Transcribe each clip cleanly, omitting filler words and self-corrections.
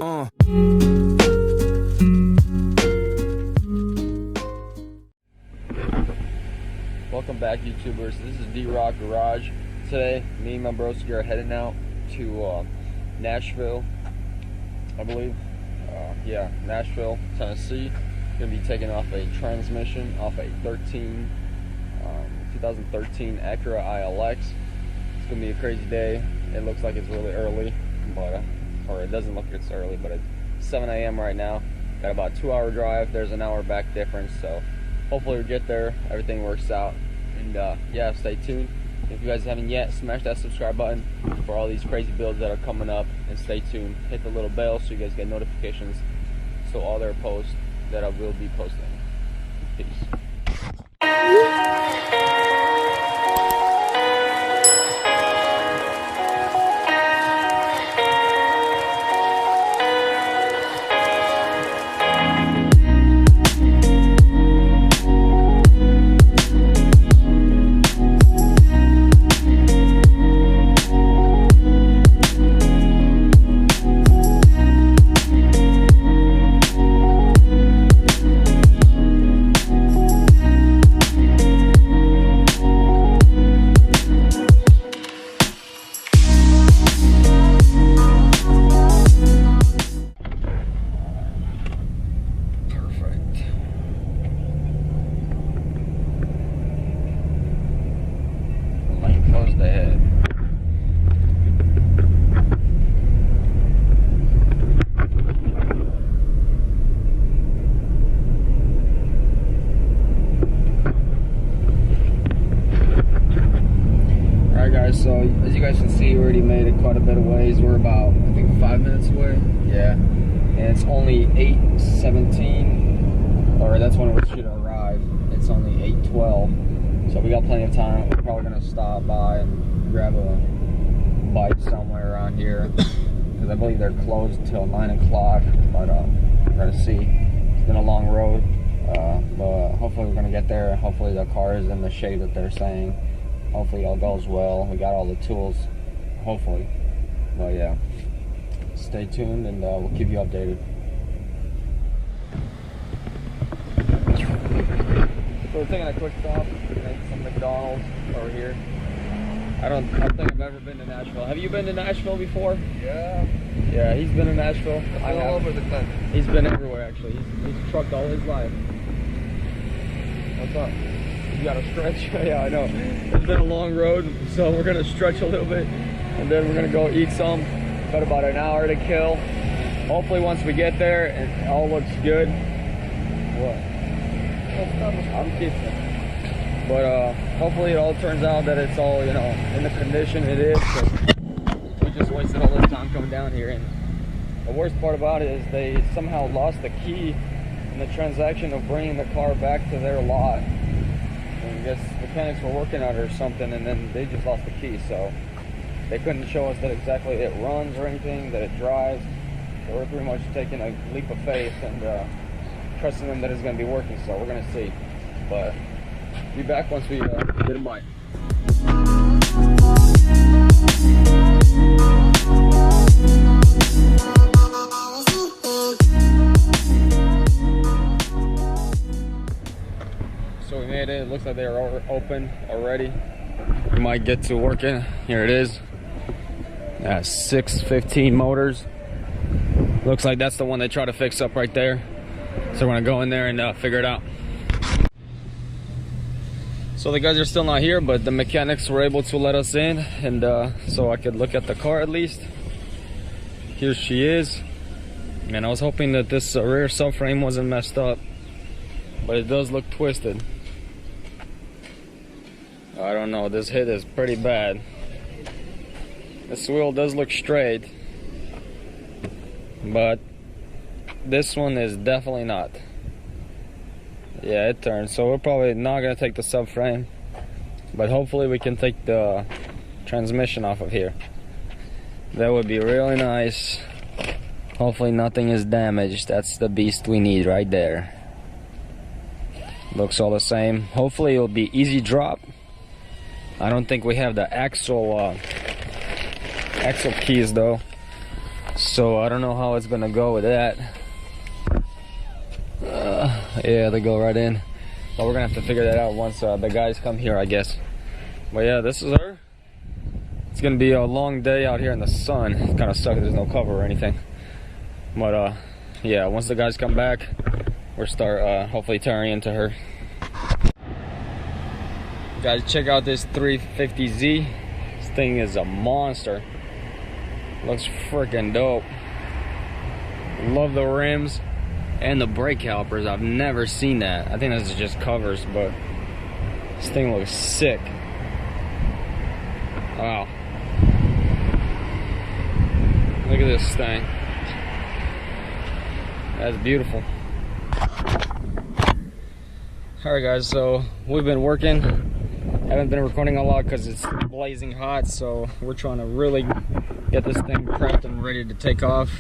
Welcome back, YouTubers. This is D-Rock Garage. Today, me and my broski are heading out to Nashville, I believe. Yeah, Nashville, Tennessee. Gonna be taking off a transmission off a 2013 Acura ILX. It's gonna be a crazy day. It looks like it's really early, but or it doesn't look like it's early, but it's 7 a.m. right now. Got about a 2-hour drive. There's an hour back difference, so hopefully we get there, everything works out, and yeah, stay tuned. If you guys haven't yet, smash that subscribe button for all these crazy builds that are coming up, and stay tuned. Hit the little bell so you guys get notifications so all their posts that I will be posting. Peace. So as you guys can see, we already made it quite a bit of ways. We're about, I think, 5 minutes away. Yeah, and it's only 8:17, or that's when we should arrive. It's only 8:12, so we got plenty of time. We're probably gonna stop by and grab a bite somewhere around here, because I believe they're closed till 9 o'clock. But we're gonna see. It's been a long road, but hopefully we're gonna get there. Hopefully the car is in the shape that they're saying. Hopefully all goes well. We got all the tools, hopefully. But yeah, stay tuned and we'll keep you updated. So we're taking a quick stop at some McDonald's over here. I don't think I've ever been to Nashville. Have you been to Nashville before? Yeah. Yeah, he's been to Nashville. All over the country. He's been everywhere actually. He's trucked all his life. What's up? You gotta stretch. Yeah, I know. It's been a long road, so we're gonna stretch a little bit, and then we're gonna go eat some. Got about an hour to kill. Hopefully, once we get there, it all looks good. What? I'm kidding. But hopefully, it all turns out that it's all, you know, in the condition it is. We just wasted all this time coming down here, and the worst part about it is they somehow lost the key in the transaction of bringing the car back to their lot. I guess mechanics were working on it or something, and then they just lost the key, so they couldn't show us that exactly it runs or anything, that it drives. So we're pretty much taking a leap of faith and trusting them that it's going to be working, so we're going to see. But be back once we get a bite. So we made it. It looks like they are open already. We might get to working. Here it is. 615 motors. Looks like that's the one they try to fix up right there. So we're gonna go in there and figure it out. So the guys are still not here, but the mechanics were able to let us in, and so I could look at the car at least. Here she is. And I was hoping that this rear subframe wasn't messed up, but it does look twisted. I don't know, this hit is pretty bad. This wheel does look straight, but this one is definitely not. Yeah, it turned, so we're probably not gonna take the subframe, but hopefully we can take the transmission off of here. That would be really nice. Hopefully nothing is damaged. That's the beast we need right there. Looks all the same. Hopefully it'll be easy drop. I don't think we have the axle keys though, So I don't know how it's gonna go with that. Yeah, they go right in. But we're gonna have to figure that out once the guys come here, I guess. But yeah, this is her. It's gonna be a long day out here in the sun. It kind of sucks there's no cover or anything. But yeah, once the guys come back, we'll start hopefully tearing into her. Guys, check out this 350Z. This thing is a monster. Looks freaking dope. Love the rims and the brake calipers. I've never seen that. I think this is just covers, but this thing looks sick. Wow. Look at this thing. That's beautiful. Alright guys, so we've been working. Haven't been recording a lot because it's blazing hot, so we're trying to really get this thing prepped and ready to take off.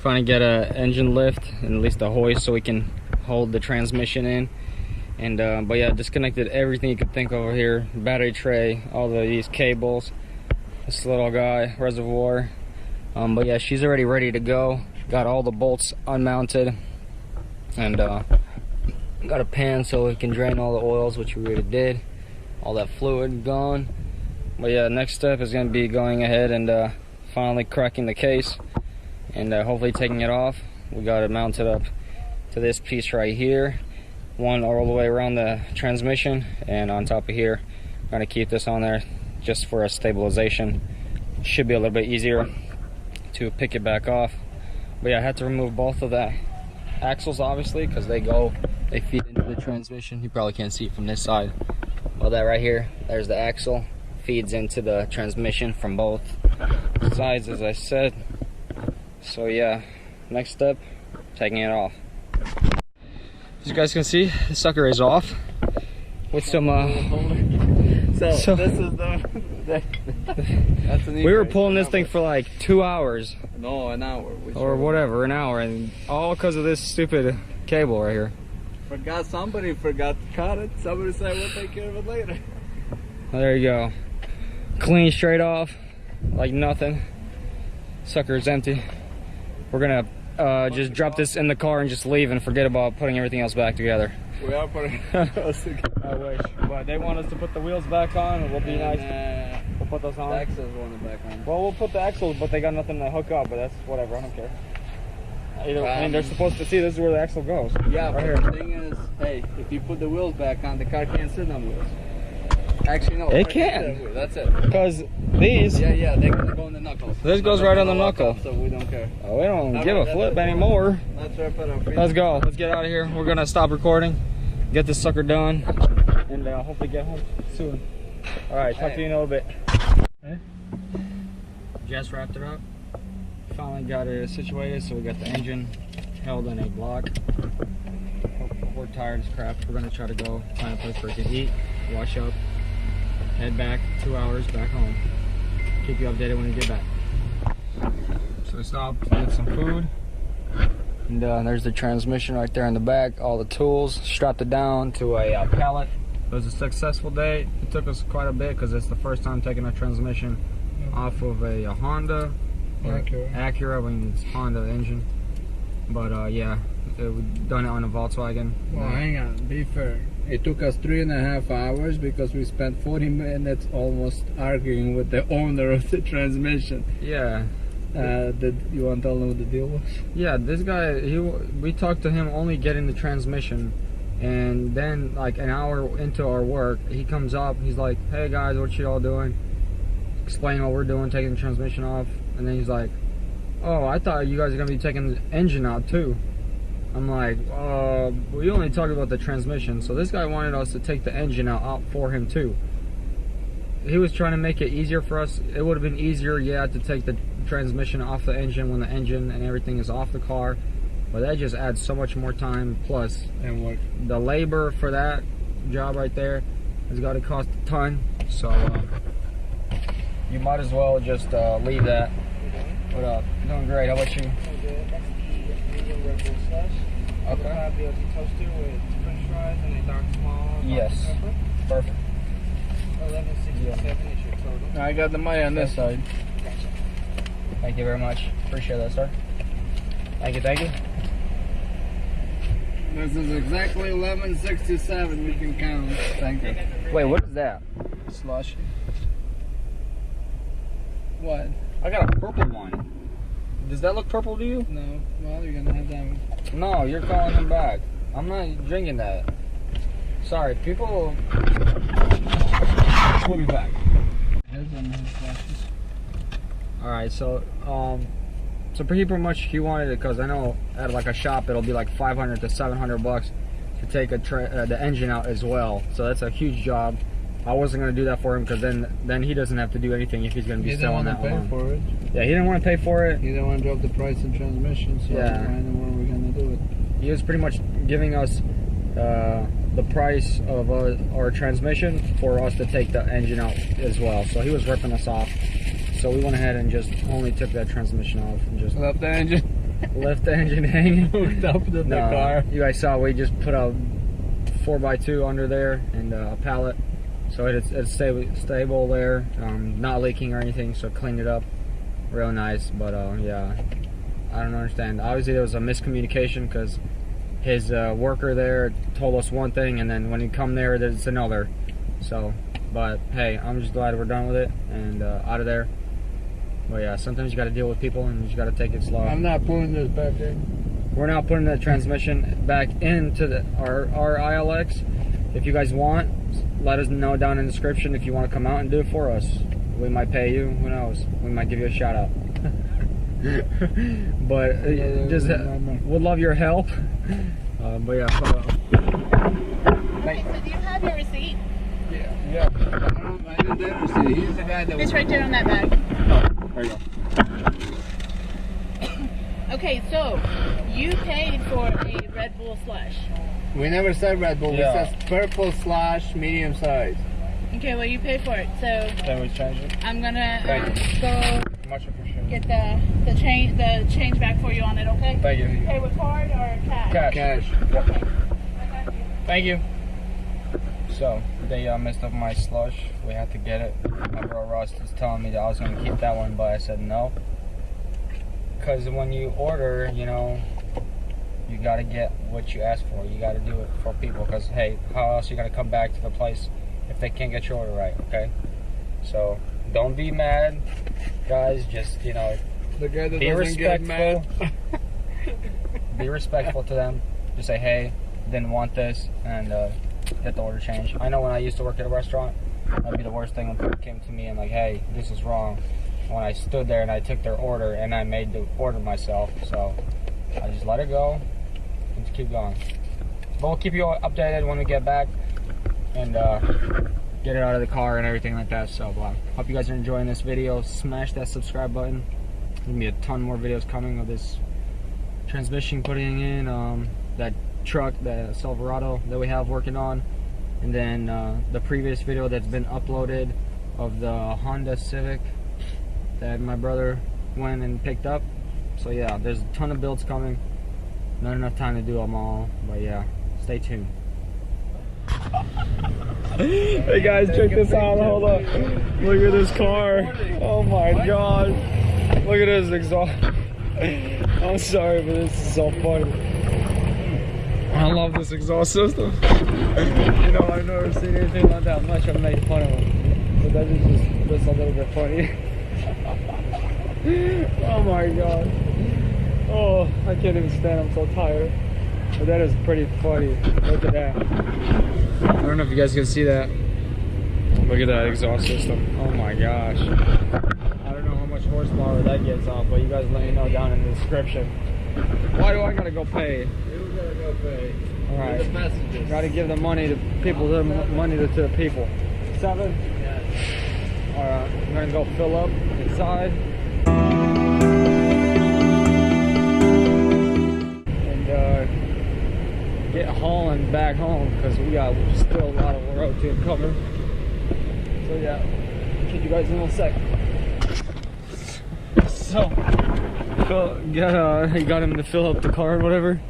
Trying to get a engine lift and at least a hoist so we can hold the transmission in. And but yeah, disconnected everything you could think over here. Battery tray, all these cables, this little guy, reservoir. But yeah, she's already ready to go. Got all the bolts unmounted, and got a pan so we can drain all the oils, which we already did. All that fluid gone. But yeah, next step is going to be going ahead and finally cracking the case and hopefully taking it off. We got it mounted up to this piece right here, one all the way around the transmission, and on top of here, I'm going to keep this on there just for a stabilization. Should be a little bit easier to pick it back off. But yeah, I had to remove both of the axles obviously because they feed into the transmission. You probably can't see it from this side. Well, that right here, there's the axle, feeds into the transmission from both sides, as I said. So yeah, next step, taking it off. As you guys can see, the sucker is off with some so this is that's we were pulling this thing for like 2 hours. No, an hour. Or whatever, an hour, and all because of this stupid cable right here. Somebody forgot to cut it. Somebody said we'll take care of it later. There you go. Clean straight off, like nothing. Sucker's empty. We're gonna just drop this in the car and just leave and forget about putting everything else back together. We are putting I wish. But they want us to put the wheels back on. It will be nice. We'll put those on. The axles want it back on. Well, we'll put the axles, but they got nothing to hook up, but that's whatever, I don't care. Either, I mean, they're supposed to see this is where the axle goes. Yeah, right but here. the thing is, hey, if you put the wheels back on, the car can't sit on wheels. Actually, no. It can. That's it. Because these... Yeah, they're going to go in the knuckles. This goes right on the knuckle. So we don't care. Oh, we don't give a flip anymore. Let's go. Let's get out of here. We're going to stop recording, get this sucker done, and hopefully get home soon. Alright, talk to you in a little bit. Okay. Just wrapped it up. Finally got it situated, so we got the engine held in a block. We're tired as crap. We're gonna try to go find a place where we can eat, wash up, head back 2 hours back home. Keep you updated when we get back. So we stopped, get some food, and there's the transmission right there in the back. All the tools, strapped it down to a pallet. It was a successful day. It took us quite a bit because it's the first time taking a transmission off of a Honda. Acura, I mean it's Honda engine, but yeah, we've done it on a Volkswagen. Well, hang on, be fair. It took us 3.5 hours because we spent 40 minutes almost arguing with the owner of the transmission. Yeah. You want to tell them what the deal was? Yeah, this guy, we talked to him only getting the transmission, and then like an hour into our work, he comes up, he's like, "Hey guys, what you all doing?" Explain what we're doing, taking the transmission off. And then he's like, "Oh, I thought you guys were going to be taking the engine out too." I'm like, we only talked about the transmission. So this guy wanted us to take the engine out for him too. He was trying to make it easier for us. It would have been easier, yeah, to take the transmission off the engine when the engine and everything is off the car. But that just adds so much more time. Plus, and what? The labor for that job right there has got to cost a ton. So you might as well just leave that. What up? Doing great. How about you? Good. That's the medium Red Bull slush. Okay. We'll have the toaster with French fries and a dark small. Yes. Pepper. Perfect. 1167 is your total. I got the money on this side. Gotcha. Thank you very much. Appreciate that, sir. Thank you, thank you. This is exactly 1167. We can count. Thank you. Wait, what is that? Slushy. What? I got a purple one. Does that look purple to you? No. Well, you're gonna have that one. No, you're calling him back. I'm not drinking that. Sorry, people. We'll be back. Here's one of his slushies. Alright, so pretty much he wanted it because I know at like a shop it'll be like 500 to 700 bucks to take the engine out as well. So that's a huge job. I wasn't gonna do that for him because then he doesn't have to do anything if he's gonna be selling that one. He didn't want to pay for it. Yeah, he didn't want to pay for it. He didn't want to drop the price in transmission. So Yeah. I know where we're gonna do it. He was pretty much giving us the price of our transmission for us to take the engine out as well. So he was ripping us off. So we went ahead and just only took that transmission off and just Left the engine. left the engine hanging. Hooked up to the car. You guys saw we just put a 4x2 under there and a pallet, so it's stable there, not leaking or anything. So cleaned it up, real nice. But yeah, I don't understand. Obviously there was a miscommunication because his worker there told us one thing, and then when he come there, there's another. So, but hey, I'm just glad we're done with it and out of there. But yeah, sometimes you got to deal with people and you just got to take it slow. I'm not pulling this back in. We're now putting the transmission back into our ILX. If you guys want, let us know down in the description if you want to come out and do it for us. We might pay you. Who knows? We might give you a shout out. But just would love your help. But yeah. Okay, so do you have your receipt? Yeah. I didn't see. He's the guy that It's right there on that bag. There you go. Okay, so you paid for a Red Bull slush. We never said Red Bull. Yeah. We said purple slash medium size. Okay, well you paid for it, so Then we change it. I'm gonna Thank go Much appreciated. get the change back for you on it. Okay? Thank you. Pay with card or cash? Cash. Okay. Thank you. So they messed up my slush. We had to get it. My bro Ross was telling me that I was gonna keep that one, but I said no. Because when you order, you know, you gotta get what you ask for. You gotta do it for people. Because hey, how else you gonna come back to the place if they can't get your order right? Okay. So don't be mad, guys. Just the guy that be doesn't get mad. respectful. Be respectful to them. Just say, hey, didn't want this, and get the order changed. I know when I used to work at a restaurant, that'd be the worst thing when people came to me and like, hey, this is wrong. When I stood there and I took their order and I made the order myself, so I just let it go and just keep going. But we'll keep you updated when we get back and get it out of the car and everything like that. So hope you guys are enjoying this video. Smash that subscribe button. There's gonna be a ton more videos coming of this transmission putting in, that truck, the Silverado that we have working on, and then the previous video that's been uploaded of the Honda Civic that my brother went and picked up. So yeah, there's a ton of builds coming. Not enough time to do them all, but yeah, stay tuned. Hey guys, check this out. Hold up. Look at this car. Oh my god. Look at this exhaust. I'm sorry, but this is so funny. I love this exhaust system. You know, I've never seen anything like that much. I've made fun of them, but that is just a little bit funny. Oh my god. Oh, I can't even stand. I'm so tired. But that is pretty funny. Look at that. I don't know if you guys can see that. Look at that exhaust system. Oh my gosh. I don't know how much horsepower that gets off, but you guys let me know down in the description. Why do I gotta go pay? You gotta go pay. Alright. The messages. Gotta give the money to people, the money to the people. 7? Yes. Alright, I'm gonna go fill up inside. And get hauling back home because we got still a lot of road to cover. So yeah, catch you guys in a sec. So, got him to fill up the car or whatever.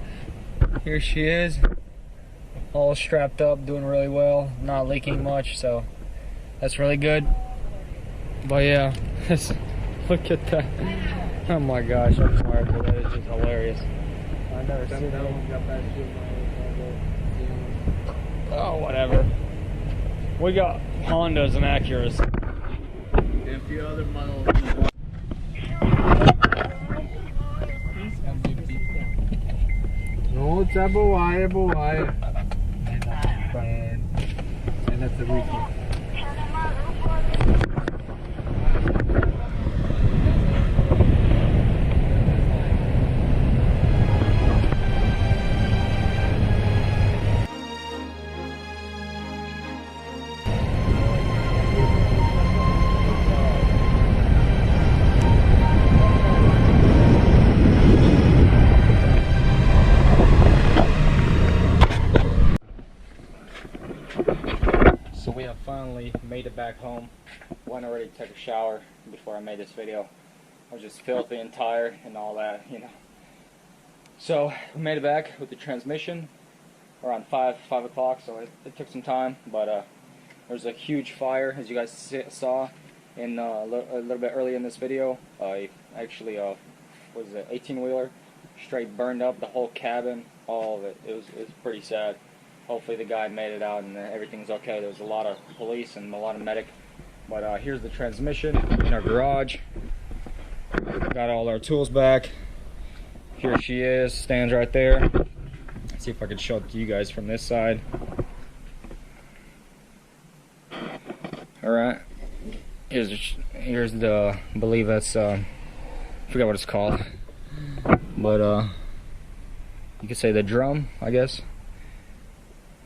Here she is, all strapped up, doing really well, not leaking much, so that's really good. But yeah, Look at that. Oh my gosh, I'm sorry, but that is just hilarious. I've never seen that. Oh, whatever. We got Hondas and Acuras. And a few other models. No, it's a boy. And that's a wiki. So we have finally made it back home. Went already took a shower before I made this video. I was just filthy and tired and all that, you know. So we made it back with the transmission around 5 o'clock, so it took some time, but there was a huge fire, as you guys saw in a little bit early in this video. Actually was an 18-wheeler, straight burned up the whole cabin, all of it. It was pretty sad. Hopefully the guy made it out and everything's okay. There was a lot of police and a lot of medic. But here's the transmission in our garage. Got all our tools back. Here she is, stands right there. Let's see if I can show it to you guys from this side. Alright. Here's the, I believe that's, I forgot what it's called. But you could say the drum, I guess.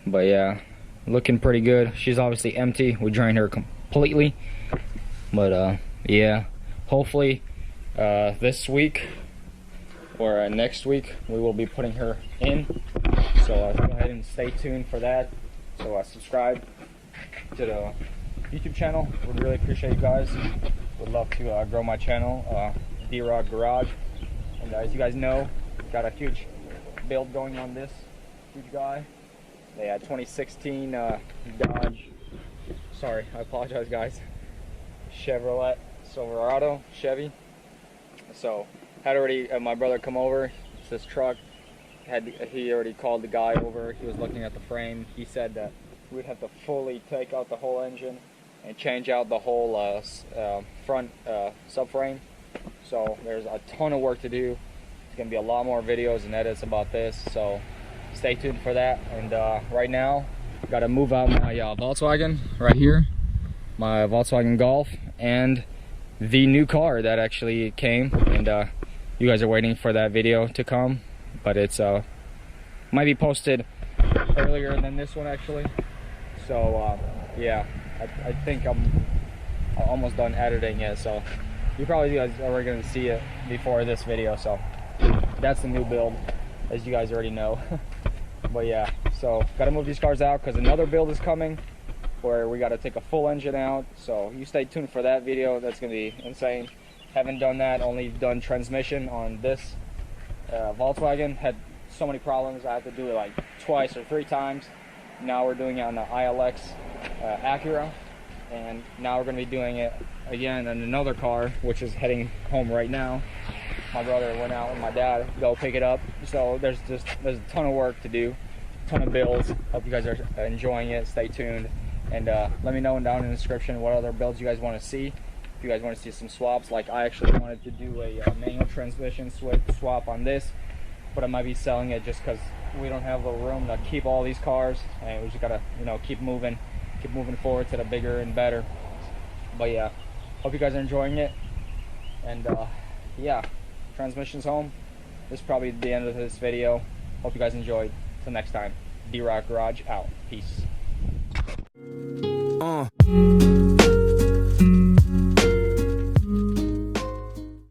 But yeah, looking pretty good. She's obviously empty. We drained her completely. But yeah, hopefully this week or next week we will be putting her in. So go ahead and stay tuned for that. So subscribe to the YouTube channel. Would really appreciate you guys. Would love to grow my channel, D-Rock Garage. And as you guys know, got a huge build going on this huge guy. They had 2016 Dodge, sorry, I apologize guys, Chevrolet Silverado, Chevy. So had already my brother come over, it's this truck, he already called the guy over, he was looking at the frame. He said that we'd have to fully take out the whole engine and change out the whole front subframe. So there's a ton of work to do. There's going to be a lot more videos and edits about this, so stay tuned for that. And right now, got to move out my Volkswagen right here, my Volkswagen Golf, and the new car that actually came. And you guys are waiting for that video to come, but it's might be posted earlier than this one actually. So yeah, I think I'm almost done editing it, so you guys are going to see it before this video. So that's the new build, as you guys already know. But yeah, so gotta move these cars out because another build is coming where we gotta take a full engine out. So you stay tuned for that video. That's gonna be insane. Haven't done that, only done transmission on this Volkswagen. Had so many problems, I had to do it like twice or 3 times. Now we're doing it on the ILX Acura, and now we're gonna be doing it again on another car, which is heading home right now. My brother went out with my dad to go pick it up. So there's a ton of work to do, ton of builds. Hope you guys are enjoying it. Stay tuned, and let me know down in the description what other builds you guys want to see. If you guys want to see some swaps, like I actually wanted to do a manual transmission swap on this, but I might be selling it just because we don't have the room to keep all these cars, and we just gotta, you know, keep moving forward to the bigger and better. But yeah, hope you guys are enjoying it, and yeah. Transmission's home. This is probably the end of this video. Hope you guys enjoyed. Till next time, D-Rock Garage out. Peace.